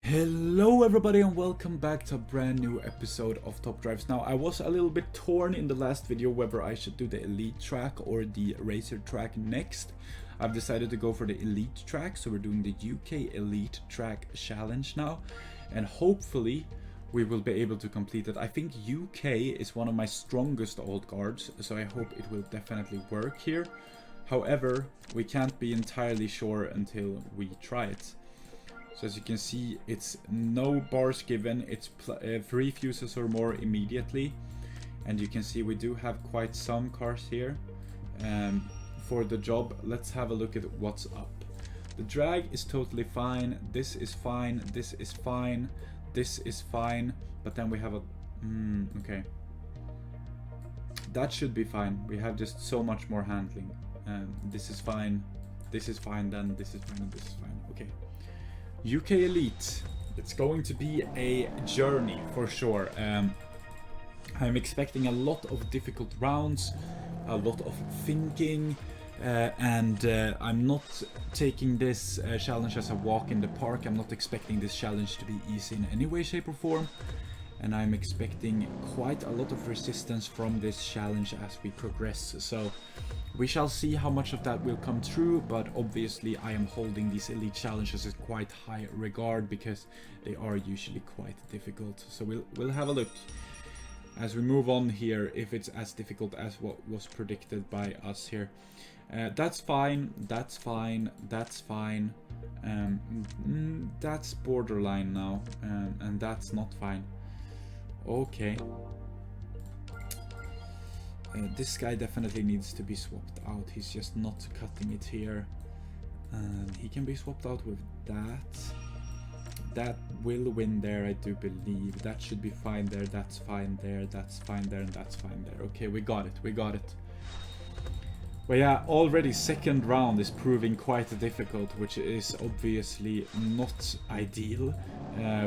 Hello everybody and welcome back to a brand new episode of Top Drives. Now I was a little bit torn in the last video whether I should do the elite track or the racer track next. I've decided to go for the elite track, so we're doing the UK elite track challenge now, and hopefully we will be able to complete it. I think UK is one of my strongest old guards, so I hope it will definitely work here. However, we can't be entirely sure until we try it. So as you can see, it's no bars given, it's 3 fuses or more immediately. And you can see we do have quite some cars here for the job. Let's have a look at what's up. The drag is totally fine, this is fine, this is fine, this is fine. But then we have a... okay. That should be fine, we have just so much more handling. This is fine, then this is fine, and this is fine, okay. UK Elite, it's going to be a journey for sure. I'm expecting a lot of difficult rounds, a lot of thinking, and I'm not taking this challenge as a walk in the park. I'm not expecting this challenge to be easy in any way, shape or form, and I'm expecting quite a lot of resistance from this challenge as we progress. So we shall see how much of that will come true, but obviously I am holding these elite challenges in quite high regard because they are usually quite difficult. So we'll have a look as we move on here if it's as difficult as what was predicted by us here. That's fine, that's fine, that's fine. That's borderline now, and that's not fine. Okay. This guy definitely needs to be swapped out. He's just not cutting it here. He can be swapped out with that. That will win there, I do believe. That should be fine there. That's fine there. That's fine there. And that's fine there. Okay, we got it. We got it. Well, yeah, already second round is proving quite difficult, which is obviously not ideal.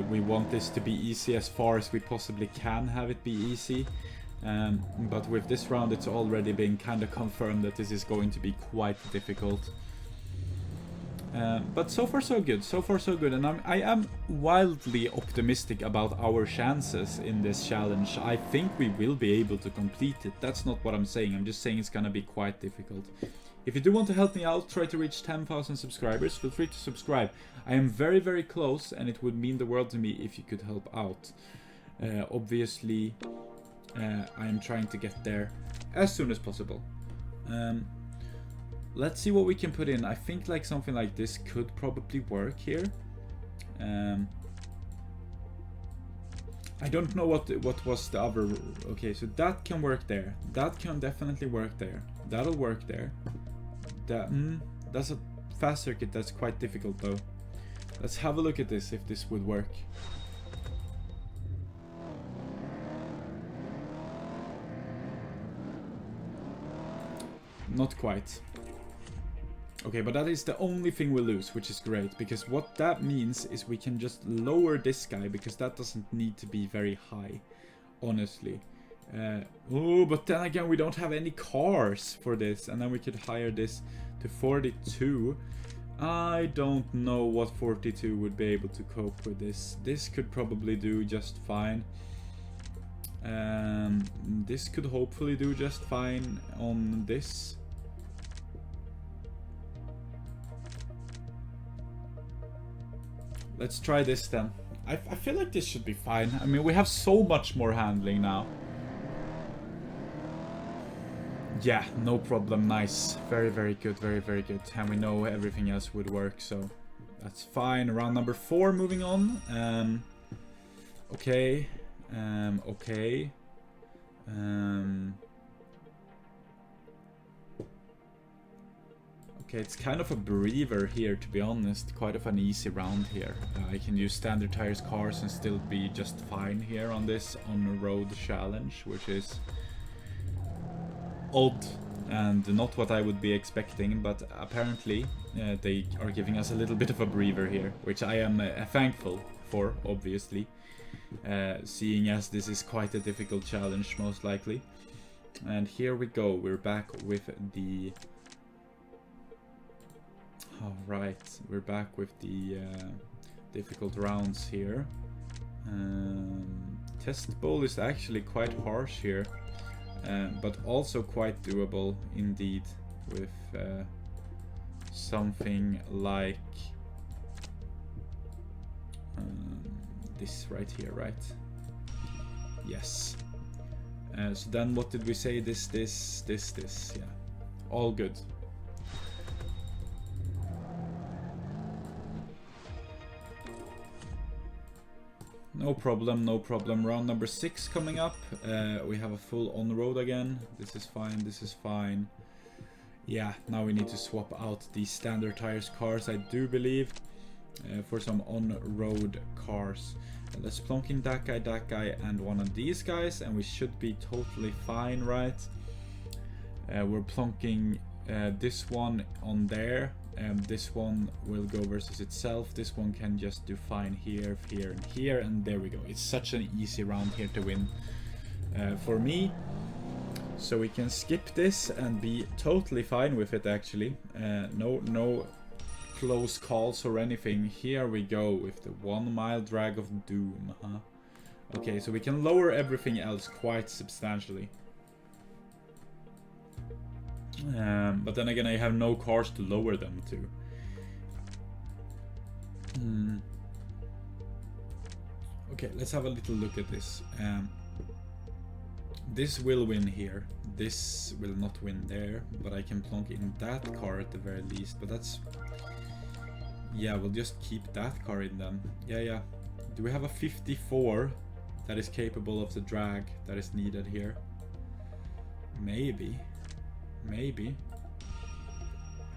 We want this to be easy as far as we possibly can have it be easy. But with this round it's already been kind of confirmed that this is going to be quite difficult. But so far so good, so far so good, and I am wildly optimistic about our chances in this challenge. I think we will be able to complete it. That's not what I'm saying, I'm just saying it's gonna be quite difficult. If you do want to help me out, try to reach 10,000 subscribers, feel free to subscribe. I am very, very close, and it would mean the world to me if you could help out. Obviously, I am trying to get there as soon as possible. Let's see what we can put in. I think like something like this could probably work here. I don't know what was the other. Okay, so that can work there. That can definitely work there. That'll work there. That's a fast circuit that's quite difficult though. Let's have a look at this, if this would work. Not quite. Okay, but that is the only thing we lose, which is great, because what that means is we can just lower this guy, because that doesn't need to be very high, honestly. Oh, but then again, we don't have any cars for this, and then we could hire this to 42. I don't know what 42 would be able to cope with this. This could probably do just fine. This could hopefully do just fine on this. Let's try this then. I feel like this should be fine. I mean, we have so much more handling now. Yeah, no problem. Nice. Very, very good. Very, very good. And we know everything else would work, so that's fine. Round number 4, moving on. Okay. Okay. Okay, it's kind of a breather here, to be honest. Quite of an easy round here. I can use standard tires cars and still be just fine here on this on-road challenge, which is odd and not what I would be expecting, but apparently they are giving us a little bit of a breather here, which I am thankful for, obviously, seeing as this is quite a difficult challenge, most likely. And here we go, we're back with the Alright, we're back with the difficult rounds here. Test bowl is actually quite harsh here, but also quite doable indeed with something like this right here, right? Yes. So then what did we say? This, yeah. All good. No problem, no problem. Round number 6 coming up. We have a full on-road again. This is fine, this is fine. Yeah, now we need to swap out the standard tires cars, I do believe, for some on-road cars. Let's plonk in that guy, and one of these guys, and we should be totally fine, right? We're plonking this one on there, and this one will go versus itself. This one can just do fine here, here, and here, and there we go. It's such an easy round here to win for me. So we can skip this and be totally fine with it, actually. No close calls or anything. Here we go with the 1 mile drag of doom, huh? Okay, so we can lower everything else quite substantially. But then again, I have no cars to lower them to. Okay, let's have a little look at this. This will win here. This will not win there, but I can plonk in that car at the very least. But that's... yeah, we'll just keep that car in then. Yeah. Do we have a 54 that is capable of the drag that is needed here? Maybe.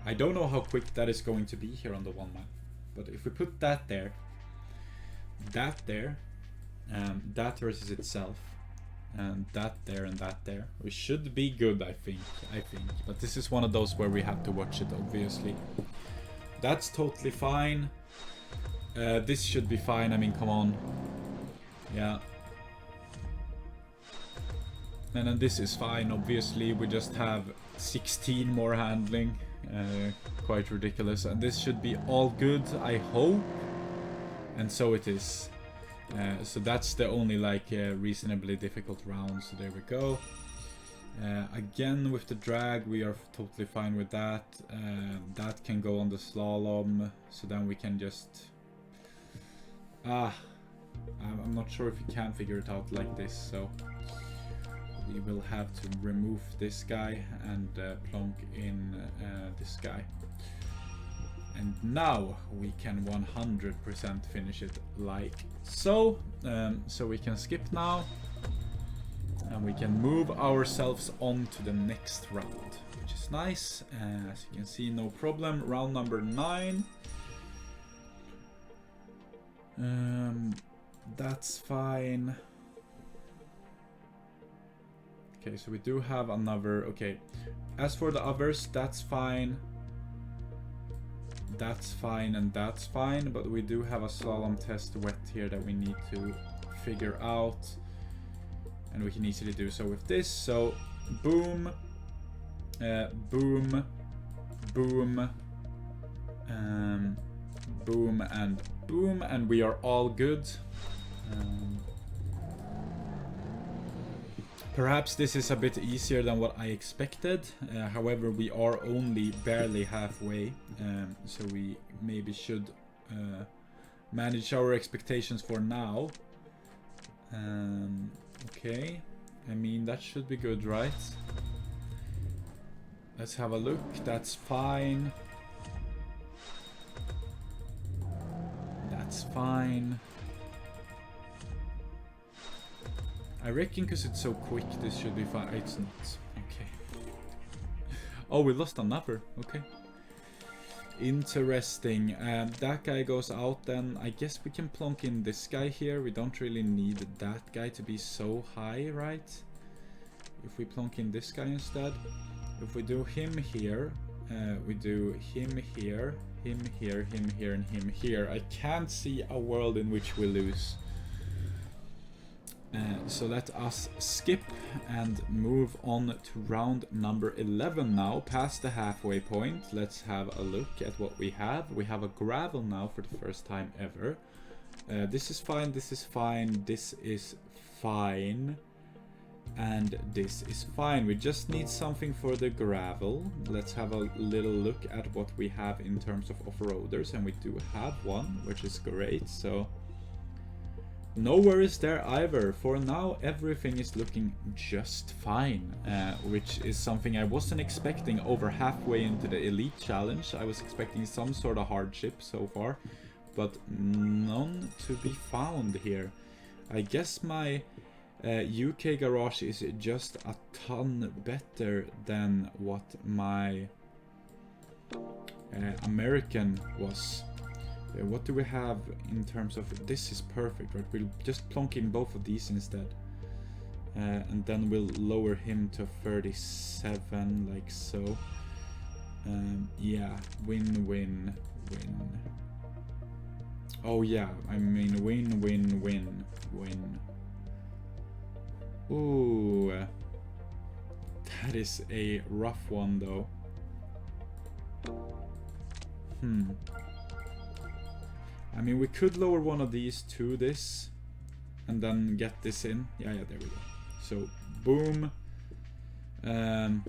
I don't know how quick that is going to be here on the 1 mile. But if we put that there, that versus itself, and that there and that there, we should be good, I think. But this is one of those where we have to watch it, obviously. That's totally fine. This should be fine. I mean, come on. Yeah. And then this is fine, obviously. We just have 16 more handling. Quite ridiculous. And this should be all good, I hope. And so it is. So that's the only like reasonably difficult round. So there we go. Again with the drag, we are totally fine with that. That can go on the slalom. So then we can just... I'm not sure if you can figure it out like this. So we will have to remove this guy and plonk in this guy. And now we can 100% finish it like so. So we can skip now. And we can move ourselves on to the next round, which is nice. As you can see, no problem. Round number 9. That's fine. Okay, so we do have another... okay, as for the others, that's fine. That's fine and that's fine, but we do have a slalom test wet here that we need to figure out, and we can easily do so with this. So boom, boom, boom, boom and boom, and we are all good. Perhaps this is a bit easier than what I expected. However, we are only barely halfway, so we maybe should manage our expectations for now. Okay, I mean that should be good, right? Let's have a look. That's fine. That's fine. I reckon because it's so quick, this should be fine. It's not. Okay. Oh, we lost another. Okay. Interesting. That guy goes out then. I guess we can plonk in this guy here. We don't really need that guy to be so high, right? If we plonk in this guy instead. If we do him here, we do him here, him here, him here, and him here. I can't see a world in which we lose. So let us skip and move on to round number 11 now, past the halfway point. Let's have a look at what we have. We have a gravel now for the first time ever. This is fine, this is fine, this is fine, and this is fine. We just need something for the gravel. Let's have a little look at what we have in terms of off-roaders, and we do have one, which is great. So no worries there either. For now, everything is looking just fine, which is something I wasn't expecting over halfway into the Elite Challenge. I was expecting some sort of hardship so far, but none to be found here. I guess my UK garage is just a ton better than what my American was. What do we have in terms of... This is perfect, right? We'll just plonk in both of these instead. And then we'll lower him to 37, like so. Yeah, win, win, win. Oh yeah, I mean win, win, win, win. Ooh. That is a rough one, though. I mean, we could lower one of these to this and then get this in. Yeah, there we go. So, boom, boom,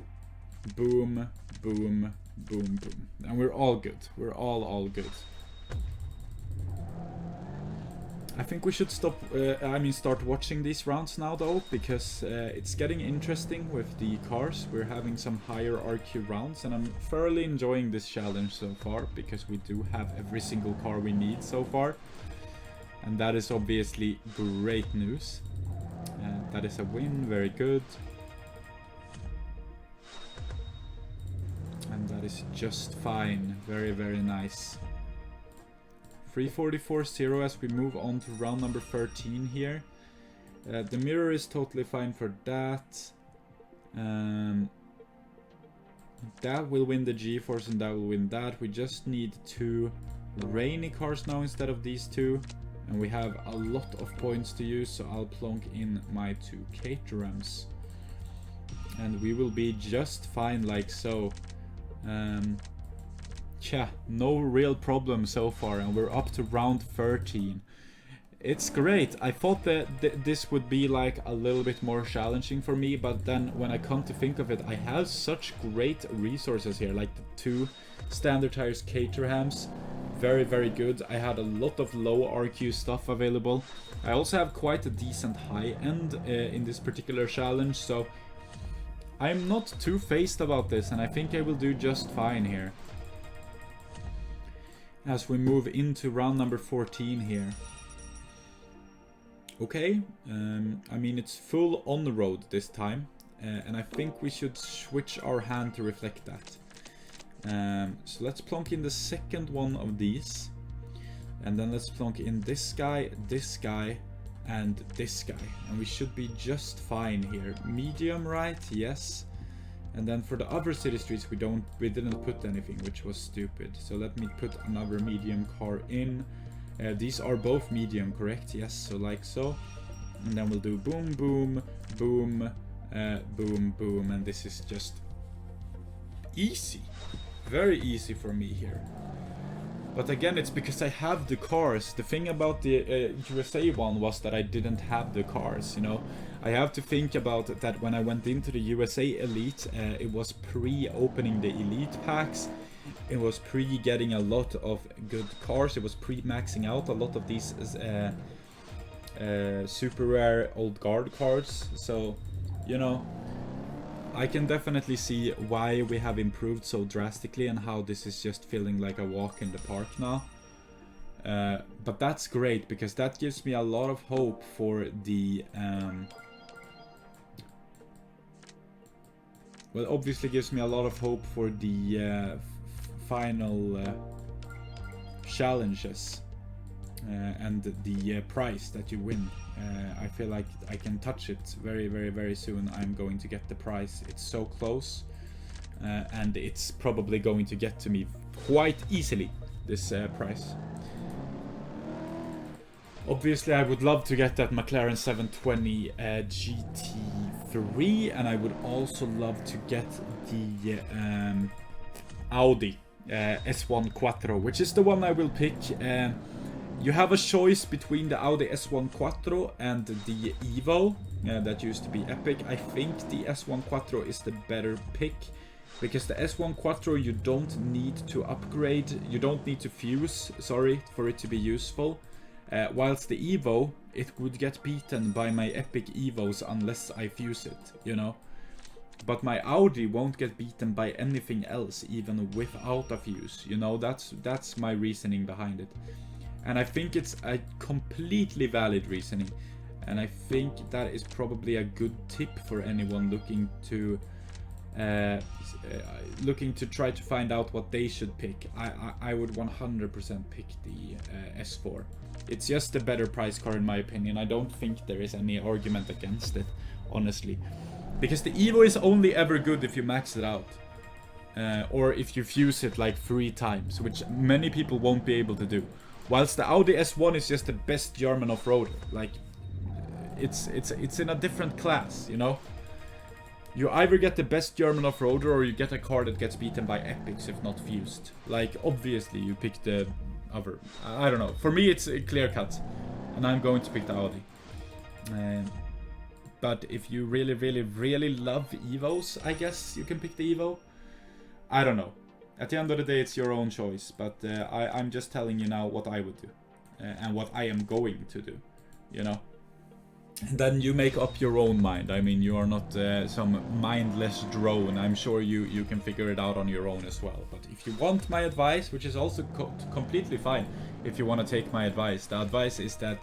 boom, boom, boom. And we're all good. We're all good. I think we should stop, start watching these rounds now, though, because it's getting interesting with the cars. We're having some higher RQ rounds, and I'm thoroughly enjoying this challenge so far, because we do have every single car we need so far. And that is obviously great news. That is a win, very good. And that is just fine, very, very nice. 344.0 as we move on to round number 13 here. The mirror is totally fine for that. That will win the G-force and that will win that. We just need 2 rainy cars now instead of these 2. And we have a lot of points to use, so I'll plonk in my 2 Caterhams. And we will be just fine like so. Yeah, no real problem so far, and we're up to round 13. It's great. I thought that this would be like a little bit more challenging for me, but then when I come to think of it, I have such great resources here, like the 2 standard tires Caterhams. Very, very good. I had a lot of low RQ stuff available. I also have quite a decent high end in this particular challenge, so I'm not too phased about this, and I think I will do just fine here. As we move into round number 14 here. Okay, I mean it's full on the road this time, and I think we should switch our hand to reflect that. So let's plonk in the second one of these, and then let's plonk in this guy, and this guy, and we should be just fine here. Medium, right? Yes. And then for the other city streets, we didn't put anything, which was stupid. So let me put another medium car in. These are both medium, correct? Yes, so like so. And then we'll do boom, boom, boom, boom, boom, and this is just easy. Very easy for me here. But again, it's because I have the cars. The thing about the USA one was that I didn't have the cars, you know. I have to think about that when I went into the USA Elite, it was pre-opening the Elite packs. It was pre-getting a lot of good cars. It was pre-maxing out a lot of these super rare old guard cards. So, you know, I can definitely see why we have improved so drastically and how this is just feeling like a walk in the park now. But that's great, because that gives me a lot of hope for the... well, obviously gives me a lot of hope for the final challenges and the prize that you win. I feel like I can touch it very, very, very soon. I'm going to get the prize. It's so close, and it's probably going to get to me quite easily, this prize. Obviously, I would love to get that McLaren 720 GT3, and I would also love to get the Audi S1 Quattro, which is the one I will pick. You have a choice between the Audi S1 Quattro and the Evo. That used to be Epic. I think the S1 Quattro is the better pick, because the S1 Quattro you don't need to upgrade, you don't need to fuse, sorry, for it to be useful. Whilst the Evo, it would get beaten by my Epic Evos unless I fuse it, you know. But my Audi won't get beaten by anything else, even without a fuse, you know. That's my reasoning behind it. And I think it's a completely valid reasoning. And I think that is probably a good tip for anyone looking to try to find out what they should pick. I would 100% pick the S4. It's just a better price car in my opinion. I don't think there is any argument against it, honestly. Because the Evo is only ever good if you max it out. Or if you fuse it like 3 times, which many people won't be able to do. Whilst the Audi S1 is just the best German off-roader. Like, it's in a different class, you know? You either get the best German off-roader or you get a car that gets beaten by epics if not fused. Like, obviously you pick the other. I don't know. For me it's a clear cut. And I'm going to pick the Audi. But if you really, really, really love Evos, I guess you can pick the Evo. I don't know. At the end of the day, it's your own choice. But I'm just telling you now what I would do. And what I am going to do. You know? And then you make up your own mind. I mean, you are not some mindless drone. I'm sure you can figure it out on your own as well. But if you want my advice, which is also completely fine, if you want to take my advice, the advice is that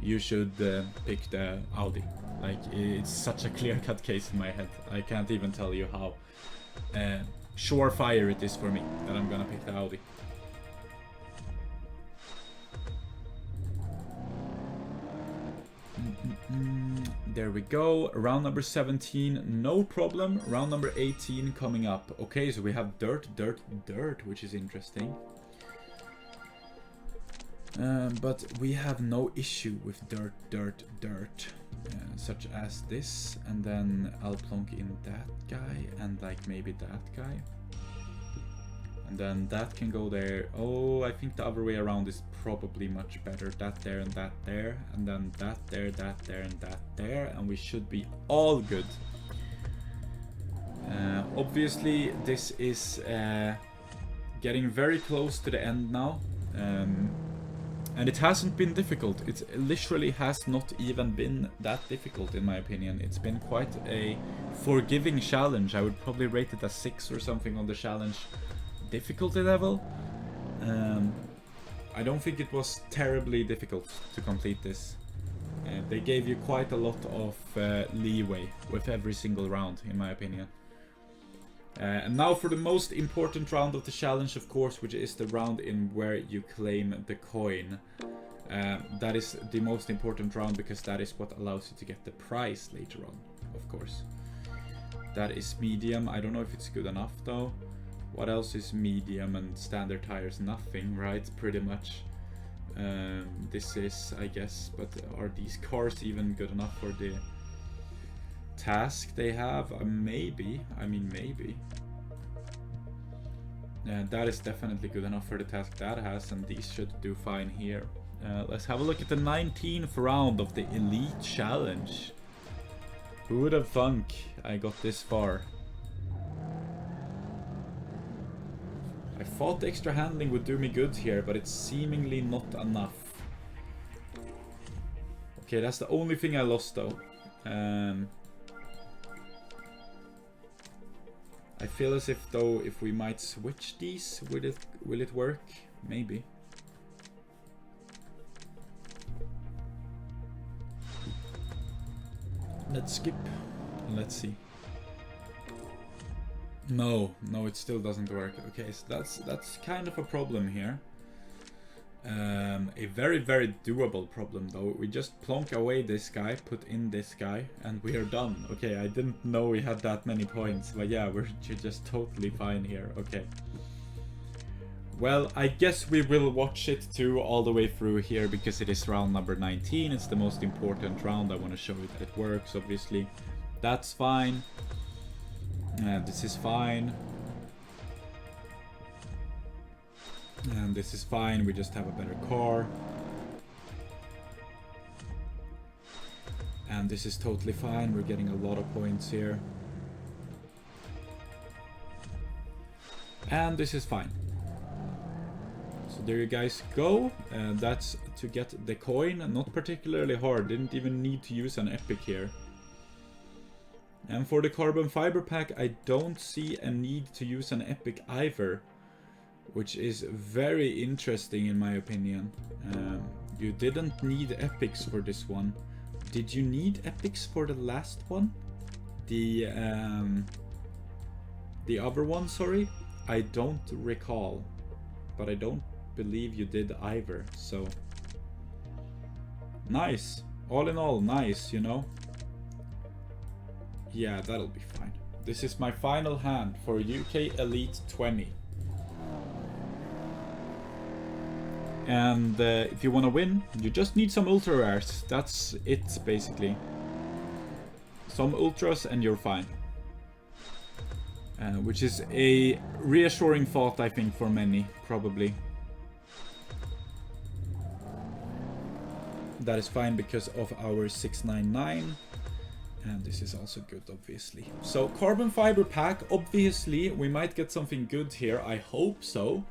you should pick the Audi. Like, it's such a clear-cut case in my head. I can't even tell you how surefire it is for me that I'm gonna pick the Audi. There we go. Round number 17, no problem. Round number 18 coming up. Okay, so we have dirt, which is interesting. But we have no issue with dirt. Such as this. And then I'll plonk in that guy and like maybe that guy. And then that can go there. Oh, I think the other way around is probably much better. That there and that there. And then that there, and that there. And we should be all good. Obviously, this is getting very close to the end now. And it hasn't been difficult. It literally has not even been that difficult in my opinion. It's been quite a forgiving challenge. I would probably rate it a 6 or something on the challenge difficulty level. I don't think it was terribly difficult to complete this. They gave you quite a lot of leeway with every single round, in my opinion. And now for the most important round of the challenge, of course, which is the round in where you claim the coin. That is the most important round because that is what allows you to get the prize later on, of course. That is medium. I don't know if it's good enough though. What else is medium and standard tires? Nothing, right? Pretty much. This is, I guess, but are these cars even good enough for the task they have? Maybe. I mean, maybe. That is definitely good enough for the task that has, and these should do fine here. Let's have a look at the 19th round of the Elite Challenge. Who would have thunk I got this far? I thought the extra handling would do me good here, but it's seemingly not enough. Okay, that's the only thing I lost though. I feel as if though if we might switch these, will it work? Maybe. Let's skip. Let's see. No, it still doesn't work. Okay, so that's kind of a problem here. A very, very doable problem though. We just plonk away this guy, put in this guy, and we are done. Okay, I didn't know we had that many points, but yeah, we're just totally fine here. Okay. Well, I guess we will watch it too all the way through here because it is round number 19. It's the most important round. I want to show you that it works, obviously. That's fine. This is fine. And this is fine. We just have a better car. And this is totally fine. We're getting a lot of points here. And this is fine. So there you guys go. That's to get the coin. Not particularly hard. Didn't even need to use an epic here. And for the carbon fiber pack, I don't see a need to use an epic either. Which is very interesting in my opinion. You didn't need epics for this one. Did you need epics for the last one? The other one, sorry? I don't recall. But I don't believe you did either, so... Nice. All in all, nice, you know? Yeah, that'll be fine. This is my final hand for UK Elite 20. And if you want to win, you just need some ultra rares. That's it, basically. Some ultras and you're fine. Which is a reassuring thought, I think, for many, probably. That is fine because of our 699. And this is also good, obviously. So, carbon fiber pack, obviously, we might get something good here. I hope so.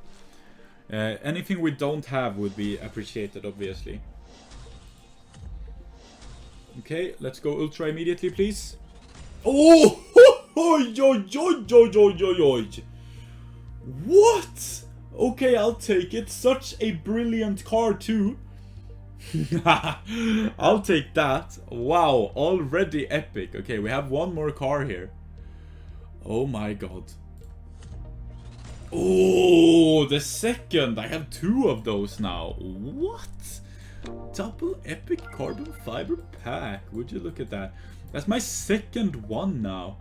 Anything we don't have would be appreciated, obviously. Okay, let's go ultra immediately, please. Oh! What? Okay, I'll take it. Such a brilliant car, too. I'll take that. Wow, already epic. Okay, we have one more car here. Oh my god. Oh, the second. I have two of those now. What? Double epic carbon fiber pack. Would you look at that? That's my second one now.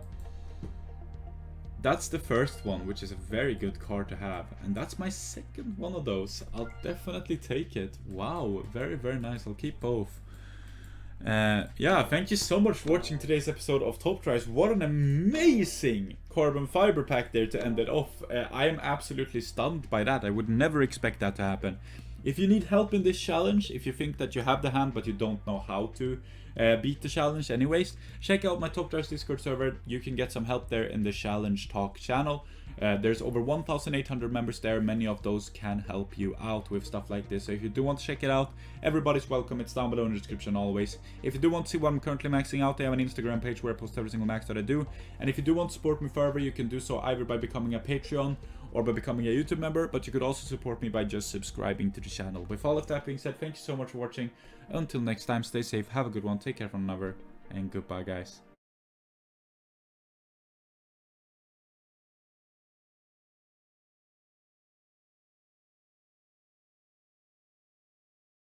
That's the first one, which is a very good car to have. And that's my second one of those. I'll definitely take it. Wow, very, very nice. I'll keep both. Yeah, thank you so much for watching today's episode of Top Drives. What an amazing carbon fiber pack there to end it off. I am absolutely stunned by that. I would never expect that to happen. If you need help in this challenge, if you think that you have the hand but you don't know how to beat the challenge anyways, check out my Top Drives Discord server. You can get some help there in the Challenge Talk channel. There's over 1,800 members there. Many of those can help you out with stuff like this. So if you do want to check it out, everybody's welcome. It's down below in the description always. If you do want to see what I'm currently maxing out, I have an Instagram page where I post every single max that I do. And if you do want to support me further, you can do so either by becoming a Patreon or by becoming a YouTube member. But you could also support me by just subscribing to the channel. With all of that being said, thank you so much for watching. Until next time, stay safe, have a good one, take care from another, and goodbye, guys.